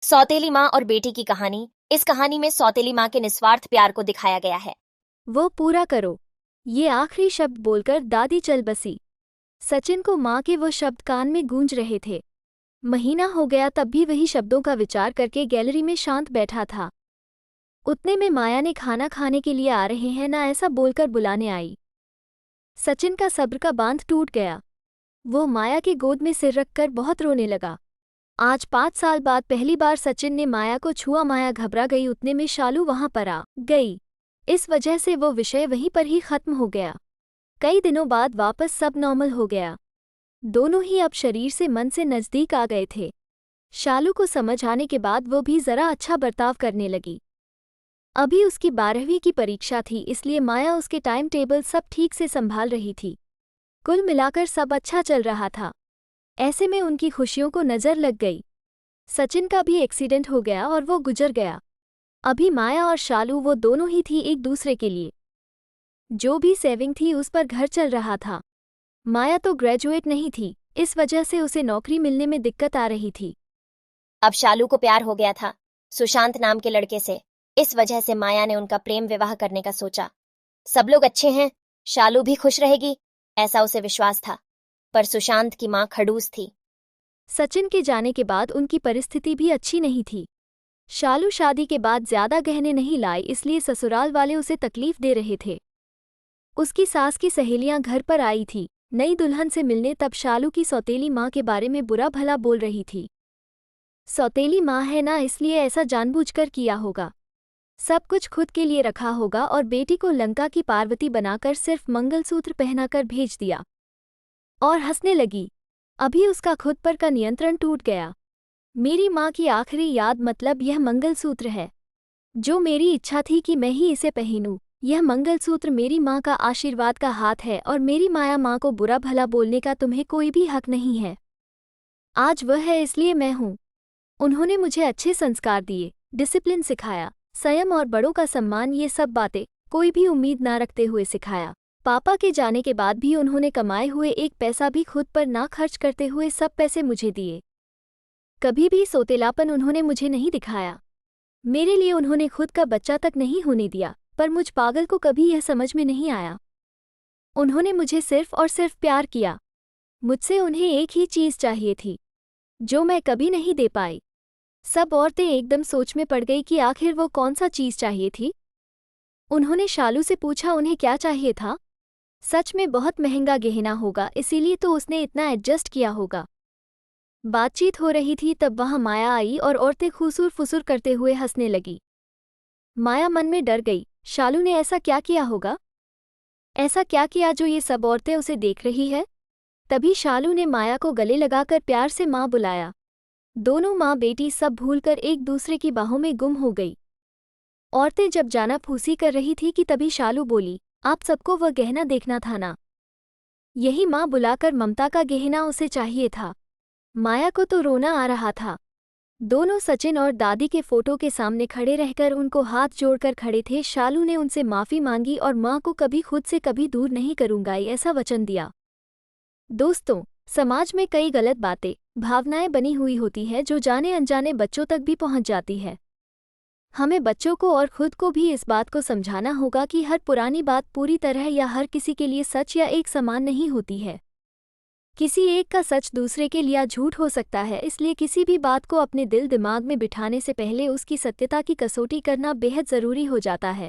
सौतेली माँ और बेटी की कहानी। इस कहानी में सौतेली माँ के निस्वार्थ प्यार को दिखाया गया है। वो पूरा करो, ये आखिरी शब्द बोलकर दादी चल बसी। सचिन को माँ के वो शब्द कान में गूंज रहे थे। महीना हो गया तब भी वही शब्दों का विचार करके गैलरी में शांत बैठा था। उतने में माया ने खाना खाने के लिए आ रहे हैं ना ऐसा बोलकर बुलाने आई। सचिन का सब्र का बांध टूट गया। वो माया की गोद में सिर रखकर बहुत रोने लगा। आज 5 साल बाद पहली बार सचिन ने माया को छुआ। माया घबरा गई। उतने में शालू वहां पर आ गई। इस वजह से वो विषय वहीं पर ही खत्म हो गया। कई दिनों बाद वापस सब नॉर्मल हो गया। दोनों ही अब शरीर से मन से नजदीक आ गए थे। शालू को समझ आने के बाद वो भी जरा अच्छा बर्ताव करने लगी। अभी उसकी 12वीं की परीक्षा थी, इसलिए माया उसके टाइम टेबल सब ठीक से संभाल रही थी। कुल मिलाकर सब अच्छा चल रहा था। ऐसे में उनकी खुशियों को नजर लग गई। सचिन का भी एक्सीडेंट हो गया और वो गुजर गया। अभी माया और शालू वो दोनों ही थी एक दूसरे के लिए। जो भी सेविंग थी उस पर घर चल रहा था। माया तो ग्रेजुएट नहीं थी, इस वजह से उसे नौकरी मिलने में दिक्कत आ रही थी। अब शालू को प्यार हो गया था सुशांत नाम के लड़के से। इस वजह से माया ने उनका प्रेम विवाह करने का सोचा। सब लोग अच्छे हैं, शालू भी खुश रहेगी, ऐसा उसे विश्वास था। पर सुशांत की माँ खड़ूस थी। सचिन के जाने के बाद उनकी परिस्थिति भी अच्छी नहीं थी। शालू शादी के बाद ज्यादा गहने नहीं लाई, इसलिए ससुराल वाले उसे तकलीफ दे रहे थे। उसकी सास की सहेलियां घर पर आई थी नई दुल्हन से मिलने, तब शालू की सौतेली माँ के बारे में बुरा भला बोल रही थी। सौतेली माँ है ना, इसलिए ऐसा जानबूझकर किया होगा। सब कुछ खुद के लिए रखा होगा और बेटी को लंका की पार्वती बनाकर सिर्फ मंगलसूत्र पहनाकर भेज दिया। और हंसने लगी। अभी उसका खुद पर का नियंत्रण टूट गया। मेरी माँ की आखिरी याद मतलब यह मंगलसूत्र है, जो मेरी इच्छा थी कि मैं ही इसे पहनूं। यह मंगलसूत्र मेरी माँ का आशीर्वाद का हाथ है और मेरी माया माँ को बुरा भला बोलने का तुम्हें कोई भी हक नहीं है। आज वह है, इसलिए मैं हूँ। उन्होंने मुझे अच्छे संस्कार दिए, डिसिप्लिन सिखाया, संयम और बड़ों का सम्मान, ये सब बातें कोई भी उम्मीद ना रखते हुए सिखाया। पापा के जाने के बाद भी उन्होंने कमाए हुए एक पैसा भी खुद पर ना खर्च करते हुए सब पैसे मुझे दिए। कभी भी सोतेलापन उन्होंने मुझे नहीं दिखाया। मेरे लिए उन्होंने खुद का बच्चा तक नहीं होने दिया, पर मुझ पागल को कभी यह समझ में नहीं आया। उन्होंने मुझे सिर्फ और सिर्फ प्यार किया। मुझसे उन्हें एक ही चीज़ चाहिए थी, जो मैं कभी नहीं दे पाई। सब औरतें एकदम सोच में पड़ गई कि आखिर वो कौन सा चीज़ चाहिए थी। उन्होंने शालू से पूछा उन्हें क्या चाहिए था। सच में बहुत महंगा गहना होगा, इसीलिए तो उसने इतना एडजस्ट किया होगा। बातचीत हो रही थी तब वहां माया आई और औरतें खुसूर फुसूर करते हुए हंसने लगी। माया मन में डर गई। शालू ने ऐसा क्या किया होगा? ऐसा क्या किया जो ये सब औरतें उसे देख रही है? तभी शालू ने माया को गले लगाकर प्यार से माँ बुलाया। दोनों माँ बेटी सब भूलकर एक दूसरे की बाहों में गुम हो गई। औरतें जब जाना फूसी कर रही थी कि तभी शालू बोली, आप सबको वह गहना देखना था ना? यही माँ बुलाकर ममता का गहना उसे चाहिए था। माया को तो रोना आ रहा था। दोनों सचिन और दादी के फोटो के सामने खड़े रहकर उनको हाथ जोड़कर खड़े थे। शालू ने उनसे माफ़ी मांगी और माँ को कभी खुद से कभी दूर नहीं करूंगा ऐसा वचन दिया। दोस्तों, समाज में कई गलत बातें, भावनाएं बनी हुई होती है जो जाने अनजाने बच्चों तक भी पहुंच जाती है। हमें बच्चों को और खुद को भी इस बात को समझाना होगा कि हर पुरानी बात पूरी तरह या हर किसी के लिए सच या एक समान नहीं होती है। किसी एक का सच दूसरे के लिए झूठ हो सकता है, इसलिए किसी भी बात को अपने दिल दिमाग में बिठाने से पहले उसकी सत्यता की कसौटी करना बेहद ज़रूरी हो जाता है।